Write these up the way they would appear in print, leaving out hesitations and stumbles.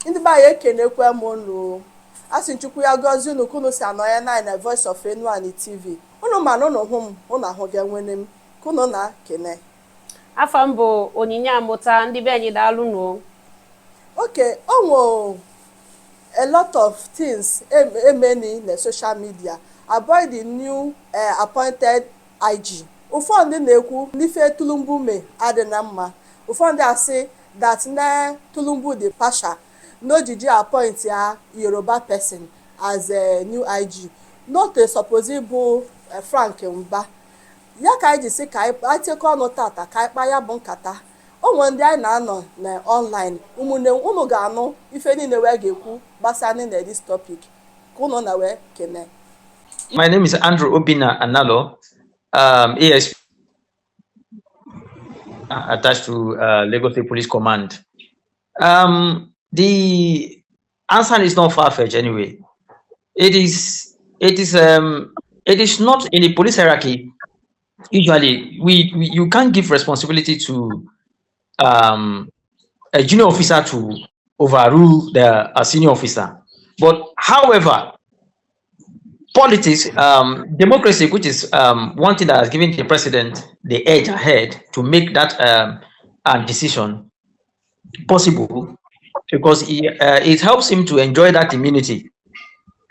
ndị be anyị ekenekwe m unu asị nchukwu ya gọzie unu kunu si anọ ya na Voice of Enuani TV unu mana unu hụ m unu ahụ ga-enwene m kunu na kene afa m bụ Onyinye Amụta ndị be anyị daalụ nụ. Okay, a lot of things many in social media about the new appointed IG. Ụfọdụ na-ekwu n'ife Tinubu me adịna mma. Ụfọdụ asị that na Tinubu the Pasha no jiji appoint ya Yoruba person as a new IG. Not a supposable Frank Mba. Ya ka anyị ji sị ka anyị tekọ ọnụ tata ka anyị kpaa ya bụ nkata. Onwe ndị anyị na-anọ na online ụmụnne unu ga-anụ ife niile wee ga-ekwu gbasara na this topic ka unu na wee kene. My name is Andrew Obina Analo, ASP attached to Lagos State Police Command. The answer is not far-fetched anyway. It is not in the police hierarchy. Usually, you can't give responsibility to a junior officer to overrule a senior officer. But however, politics, democracy, which is one thing that has given the president the edge ahead to make that decision possible, because it helps him to enjoy that immunity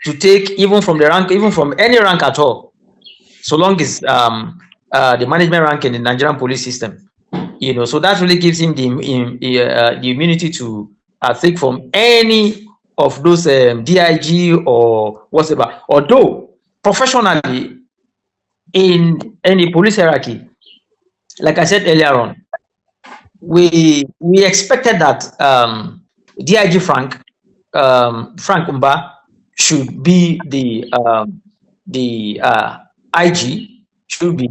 to take even from the rank, even from any rank at all, so long as the management rank in the Nigerian police system. So that really gives him the immunity to take from any of those DIG or whatever. Although professionally in any police hierarchy, like I said earlier on, we expected that DIG Frank Mba should be the IG, should be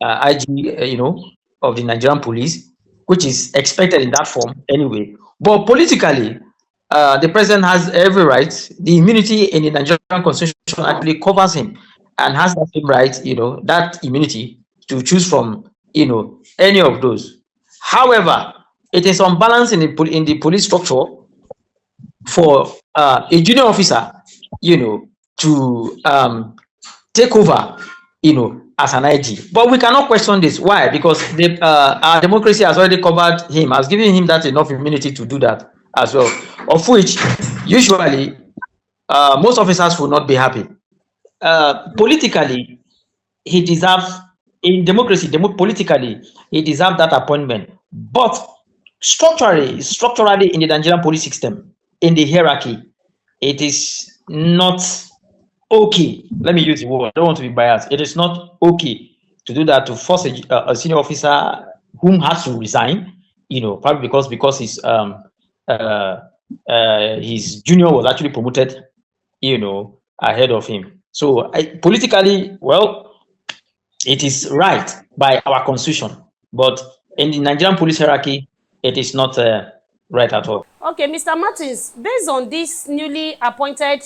IG, of the Nigerian police, which is expected in that form anyway. But politically, the president has every right. The immunity in the Nigerian constitution actually covers him and has that same right, that immunity to choose from, any of those. However, it is unbalanced in the police structure for a junior officer, to take over, as an IG. But we cannot question this. Why? Because our democracy has already covered him, has given him that enough immunity to do that as well, of which usually most officers will not be happy. Politically, he deserves, in democracy, politically, he deserves that appointment. But structurally in the Nigerian police system, in the hierarchy, it is not okay. Let me use the word. I don't want to be biased. It is not okay to do that, to force a senior officer whom has to resign, probably because his junior was actually promoted, ahead of him. So politically, well, it is right by our constitution, but in the Nigerian police hierarchy, it is not right at all. Okay, Mr. Martins, based on this newly appointed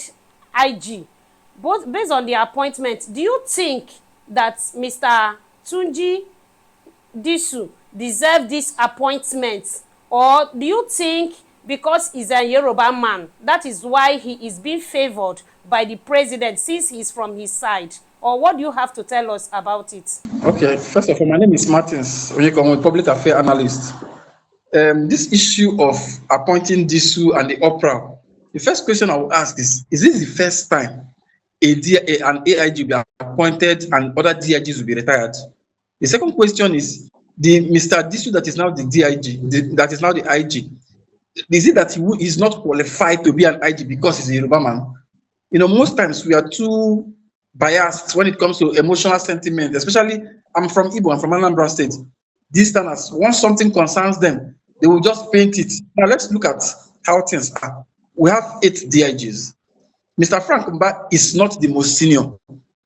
IG, based on the appointment, do you think that Mr. Tunji Disu deserves this appointment? Or do you think because he's a Yoruba man, that is why he is being favored by the president since he's from his side? Or what do you have to tell us about it? Okay, first of all, my name is Martins, public affairs analyst. This issue of appointing Disu and the opera, the first question I will ask is this the first time an AIG will be appointed and other DIGs will be retired? The second question is, the Mr. Disu that is now the DIG, that is now the IG, is it that he is not qualified to be an IG because he's a Yoruba man? Most times we are too biased when it comes to emotional sentiment, especially I'm from Igbo, I'm from Anambra State. These standards, once something concerns them, they will just paint it. Now let's look at how things are. We have 8 DIGs. Mr. Frank Mba is not the most senior.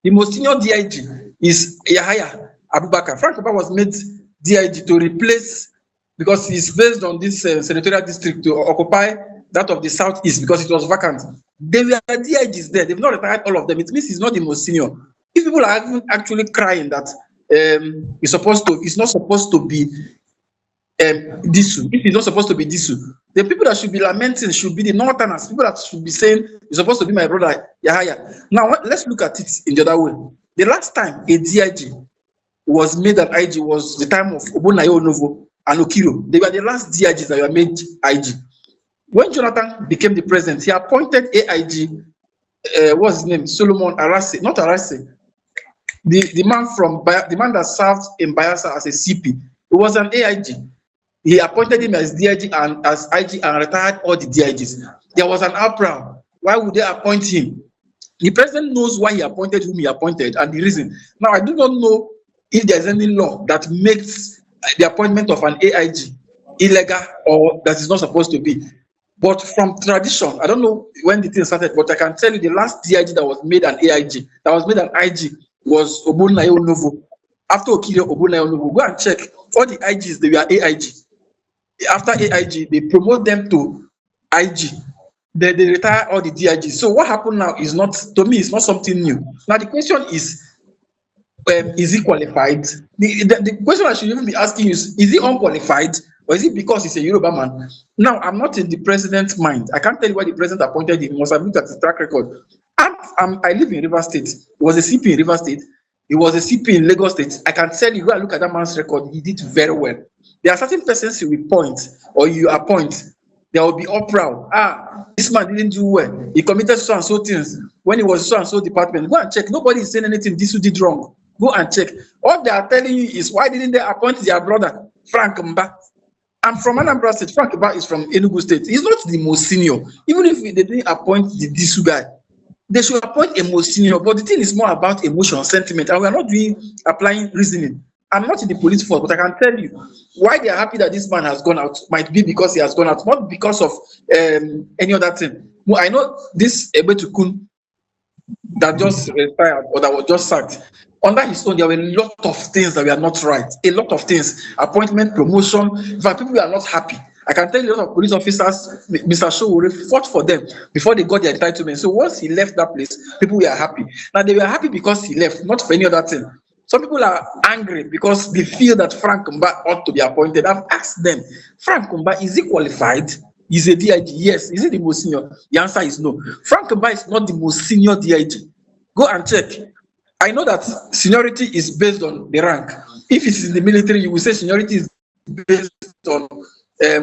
The most senior DIG is Yahaya Abubakar. Frank Mba was made DIG to replace, because he's based on this senatorial district, to occupy that of the southeast because it was vacant. There were DIGs there. They've not retired all of them. It means he's not the most senior. If people are actually crying that he's not supposed to be Disu, if he's not supposed to be Disu, The people that should be lamenting should be the Northerners, people that should be saying, you're supposed to be my brother, Yahaya. Now, let's look at it in the other way. The last time a DIG was made an IG was the time of Obunayo Novo and Okiro. They were the last DIGs that were made IG. When Jonathan became the president, he appointed AIG, what's his name? Solomon Arase, not Arase. The man that served in Bayelsa as a CP. It was an AIG. He appointed him as DIG and as IG and retired all the DIGs. There was an uproar. Why would they appoint him? The president knows why he appointed whom he appointed and the reason. Now, I do not know if there's any law that makes the appointment of an AIG illegal or that is not supposed to be. But from tradition, I don't know when the thing started, but I can tell you the last DIG that was made an AIG, that was made an IG, was Obunayo Novo. After Okiro, Obunayo Novo, go and check. All the IGs, they were AIG. After AIG, they promote them to IG. They retire all the DIGs. So what happened now is not, to me, it's not something new. Now the question is he qualified? The question I should even be asking is he unqualified? Or is it because he's a Yoruba man? Now, I'm not in the president's mind. I can't tell you why the president appointed him. He must have looked at his track record. I live in River State. He was a CP in River State. He was a CP in Lagos State. I can tell you, go and look at that man's record. He did very well. There are certain persons you will point or you appoint. There will be uproar. This man didn't do well. He committed so and so things when he was so and so department. Go and check. Nobody is saying anything Disu did wrong. Go and check. All they are telling you is why didn't they appoint their brother, Frank Mba? I'm from Anambra State. Frank Mba is from Enugu State. He's not the most senior. Even if they didn't appoint the Disu guy, they should appoint a most senior. But the thing is more about emotion, sentiment, and we are not applying reasoning. I'm not in the police force, but I can tell you why they are happy that this man has gone out might be because he has gone out, not because of any other thing. Well, I know this Ebetukun that just retired or that was just sacked. Under his own, there were a lot of things that were not right. A lot of things. Appointment, promotion. In fact, people are not happy. I can tell you a lot of police officers, Mr. Showore, fought for them before they got their entitlement. So once he left that place, people were happy. Now, they were happy because he left, not for any other thing. Some people are angry because they feel that Frank Mba ought to be appointed. I've asked them, Frank Mba, is he qualified? He's a DIG. Yes. Is he the most senior? The answer is no. Frank Mba is not the most senior DIG. Go and check. I know that seniority is based on the rank. If it's in the military, you will say seniority is based on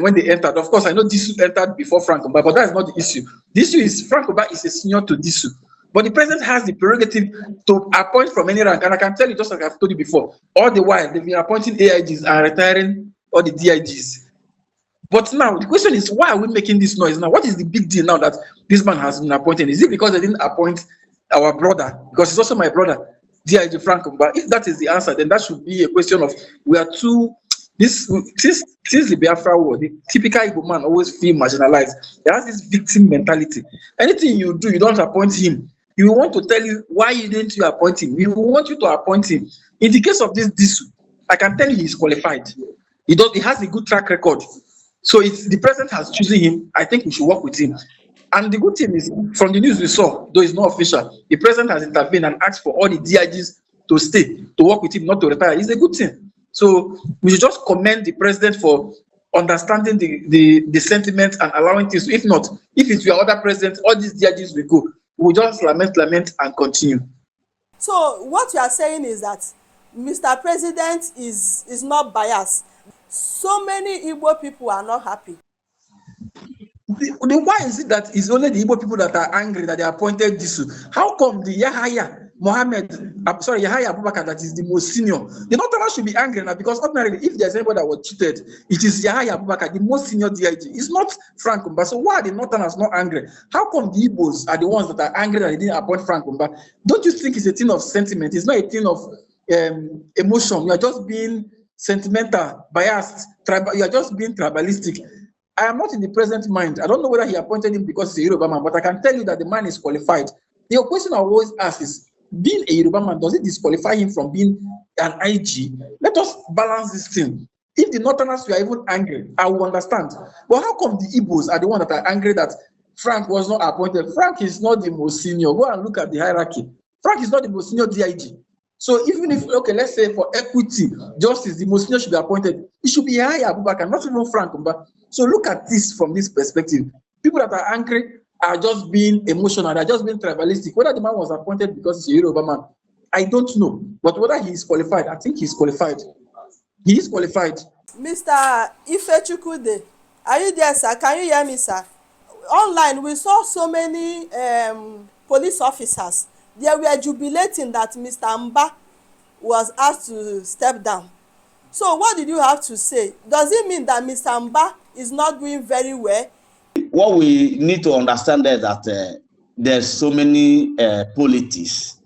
when they entered. Of course, I know Disu entered before Frank Mba, but that is not the issue. The issue is Frank Mba is a senior to Disu. But the president has the prerogative to appoint from any rank. And I can tell you, just like I've told you before, all the while they've been appointing AIGs and retiring all the DIGs. But now the question is, why are we making this noise now? What is the big deal now that this man has been appointed? Is it because they didn't appoint our brother? Because it's also my brother, DIG Frank Mba. If that is the answer, then that should be a question of we are too. Since the Biafra war, the typical Igbo man always feel marginalized. He has this victim mentality. Anything you do, you don't appoint him. He will want to tell you why you didn't appoint him. He will want you to appoint him. In the case of this Disu, I can tell you he's qualified. He has a good track record. So if the president has chosen him, I think we should work with him. And the good thing is, from the news we saw, though it's not official, the president has intervened and asked for all the DIGs to stay, to work with him, not to retire. It's a good thing. So we should just commend the president for understanding the sentiment and allowing things. If not, if it were other presidents, all these DIGs will go. We'll just lament and continue. So what you are saying is that Mr. President is not biased. So many Igbo people are not happy. Why is it that it's only the Igbo people that are angry that they appointed Disu? How come the Yahaya Abubakar that is the most senior? The Northerners should be angry now because ordinarily, if there's anybody that was cheated, it is Yahaya Abubakar, the most senior DIG. It's not Frank Mba. So why are the Northerners not angry? How come the Igbos are the ones that are angry that they didn't appoint Frank Mba? Don't you think it's a thing of sentiment? It's not a thing of emotion. You are just being sentimental, biased, you are just being tribalistic. I am not in the president's mind. I don't know whether he appointed him because he's a Yoruba man, but I can tell you that the man is qualified. The question I always ask is, being a Yoruba man, does it disqualify him from being an IG? Let us balance this thing. If the Northerners were even angry, I will understand. But how come the Igbos are the ones that are angry that Frank was not appointed? Frank is not the most senior. Go and look at the hierarchy. Frank is not the most senior DIG. So even if, okay, let's say for equity, justice, the most senior should be appointed, it should be higher Abubakar, not even Frank Mba. So look at this from this perspective. People that are angry are just being emotional, they're just being tribalistic. Whether the man was appointed because he's a Yoruba man, I don't know. But whether he is qualified, I think he's qualified. He is qualified. Mr. Ifechukwude, are you there, sir? Can you hear me, sir? Online, we saw so many police officers. They were jubilating that Mr. Mba was asked to step down. So what did you have to say? Does it mean that Mr. Mba is not doing very well? What we need to understand is that there's so many politics.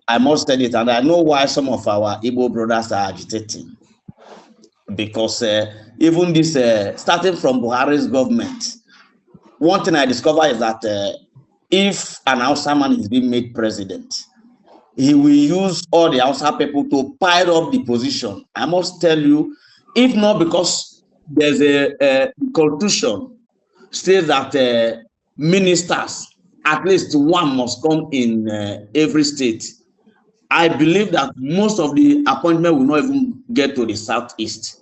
I must tell it, and I know why some of our Igbo brothers are agitating. Because even this, starting from Buhari's government, one thing I discovered is that if an Hausa man is being made president, he will use all the Hausa people to pile up the position. I must tell you, if not because there's a constitution states that ministers, at least one must come in every state. I believe that most of the appointment will not even get to the southeast.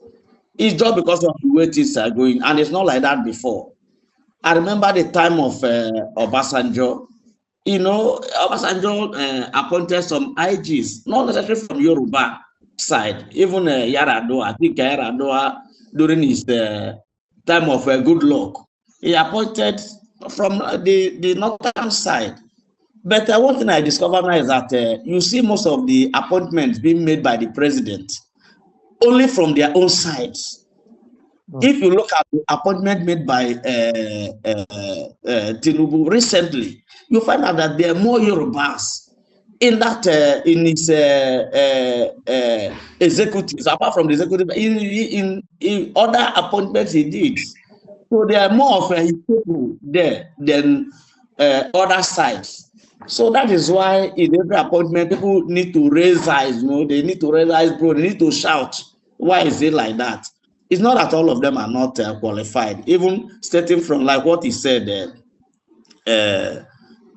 It's just because of the way things are going, and it's not like that before. I remember the time of Obasanjo. You know, Obasanjo appointed some IGs, not necessarily from Yoruba side. Even Yar'Adua, I think Yar'Adua, during his time of good luck, he appointed from the northern side. But one thing I discovered now is that you see most of the appointments being made by the president only from their own sides. If you look at the appointment made by Tinubu recently, you find out that there are more Yorubas in that in his executives, apart from the executive, in other appointments he did. So there are more of his people there than other sides. So that is why in every appointment, people need to raise eyes, you know, they need to raise eyes, bro, they need to shout. Why is it like that? It's not that all of them are not qualified. Even starting from like what he said,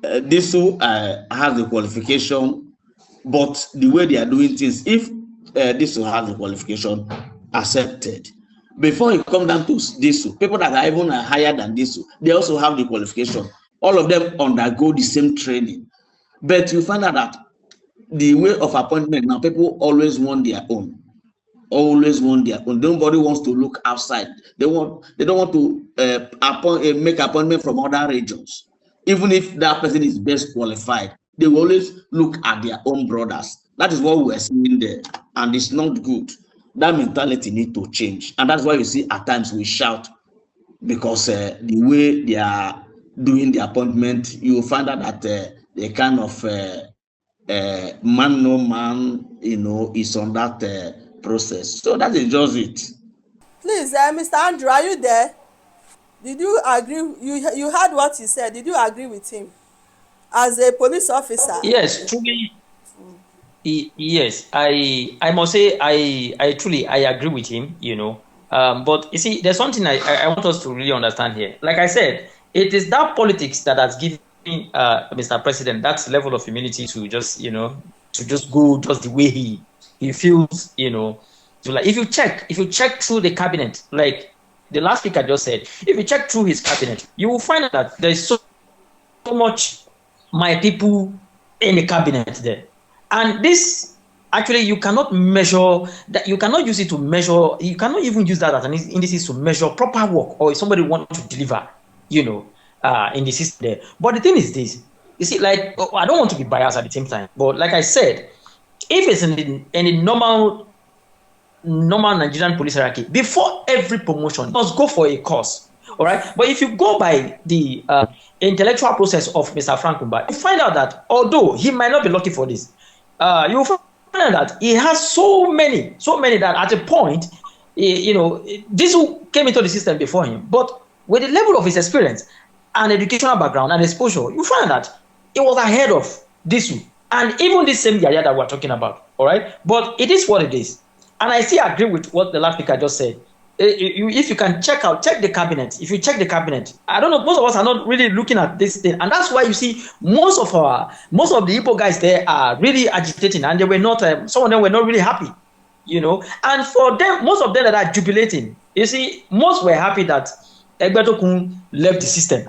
Disu has the qualification, but the way they are doing things, if Disu has the qualification accepted, before you come down to Disu, people that are even higher than Disu, they also have the qualification. All of them undergo the same training. But you find out that the way of appointment now, people always want their own. Always want their own. Nobody wants to look outside. They don't want to make appointment from other regions. Even if that person is best qualified, they will always look at their own brothers. That is what we're seeing there, and it's not good. That mentality needs to change, and that's why you see at times we shout, because the way they are doing the appointment, you will find out that the kind of man no man, you know, is on that process. So that is just it. Please, Mr. Andrew, are you there? Did you agree? You heard what he said. Did you agree with him as a police officer? Yes, truly. Yes, I must say I truly agree with him. You know, but you see, there's something I want us to really understand here. Like I said, it is that politics that has given Mr. President that level of immunity to just, you know, to just go just the way he feels, you know. So like if you check through the cabinet, like the last speaker just said, if you check through his cabinet, you will find out that there is so much my people in the cabinet there. And this actually you cannot measure that, you cannot use it to measure, you cannot even use that as an indices to measure proper work, or if somebody wants to deliver, you know, in the system there. But the thing is this, you see, like, I don't want to be biased at the same time, but like I said, if it's in the normal Nigerian police hierarchy, before every promotion, you must go for a course, all right? But if you go by the intellectual process of Mr. Frank Mba, you find out that although he might not be lucky for this, you will find out that he has so many that at a point, you know, this came into the system before him, but with the level of his experience and educational background and exposure, you find that it was ahead of Disu. And even this same Yaya that we're talking about, all right? But it is what it is. And I still agree with what the last speaker just said. if you can check the cabinet. If you check the cabinet, I don't know, most of us are not really looking at this thing, and that's why you see most of the Igbo guys there are really agitating, and they were not. Some of them were not really happy, And for them, most of them that are jubilating, you see, most were happy that Egbetokun left the system.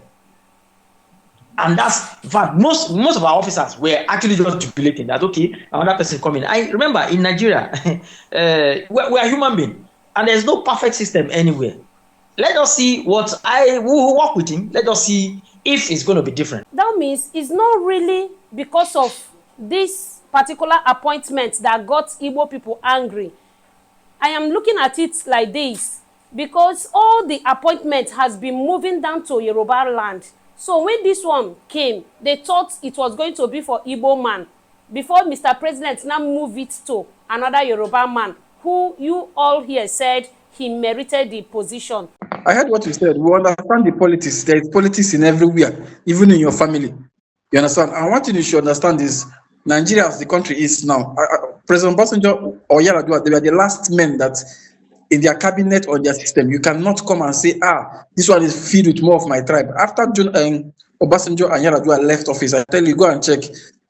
And that's, in fact, most of our officers were actually just jubilating that, okay, another person coming. I remember in Nigeria, we are human beings, and there's no perfect system anywhere. Let us see what I will work with him. Let us see if it's going to be different. That means it's not really because of this particular appointment that got Igbo people angry. I am looking at it like this, because all the appointment has been moving down to Yoruba land. So when this one came, they thought it was going to be for Igbo man. Before Mr. President now move it to another Yoruba man, who you all here said he merited the position. I heard what you said. We understand the politics. There is politics in everywhere, even in your family. You understand? And one thing you should understand is Nigeria, as the country is now, President Obasanjo or Yar'Adua, they were the last men that in their cabinet or their system, you cannot come and say, this one is filled with more of my tribe. After Obasanjo and Yar'Adua left office, I tell you, go and check.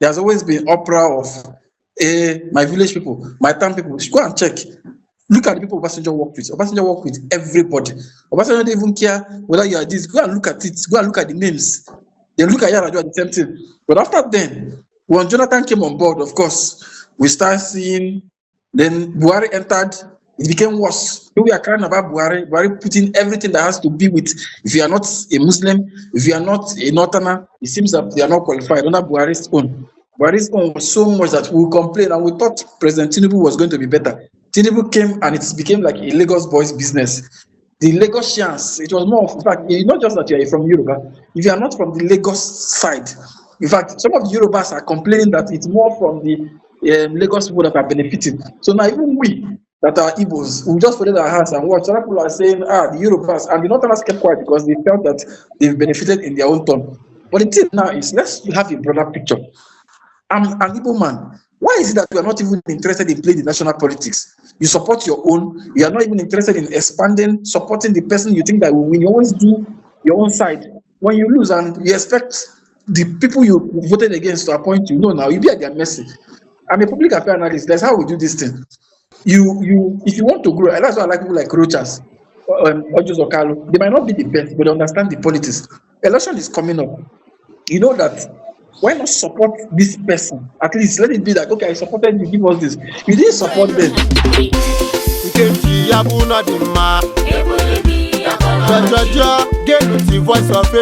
There's always been opera of my village people, my town people. Go and check. Look at the people Obasanjo worked with. Obasanjo worked with everybody. Obasanjo didn't even care whether you are this. Go and look at it. Go and look at the names. They look at Yar'Adua, the same thing. But after then, when Jonathan came on board, of course, we started seeing, then Buhari entered. It became worse. We are crying about Buhari. Buhari putting everything that has to be with, if you are not a Muslim, if you are not a Northerner, it seems that they are not qualified under Buhari's own. Buhari's own was so much that we complained, and we thought President Tinubu was going to be better. Tinubu came and it became like a Lagos boys business. The Lagosians, it was more of, in fact, it's not just that you are from Yoruba. If you are not from the Lagos side, in fact, some of the Yorubas are complaining that it's more from the Lagos people that are benefiting. So now even we that are Igbos, we just folded our hands and watch. Some people are saying, the Yorubas, and the Northerners kept quiet because they felt that they've benefited in their own turn. But the thing now is, let's have a broader picture. I'm an Igbo man. Why is it that you are not even interested in playing the national politics? You support your own. You are not even interested in expanding, supporting the person you think that will win. You always do your own side. When you lose and you expect the people you voted against to appoint you, no, now you be at their mercy. I'm a public affairs analyst. That's how we do this thing. If you want to grow, and that's why I like people like Rochas, Ojos Okalo. They might not be the best, but they understand the politics. Election is coming up. You know that. Why not support this person? At least let it be that, okay, I supported you, give us this. You didn't support them. Voice of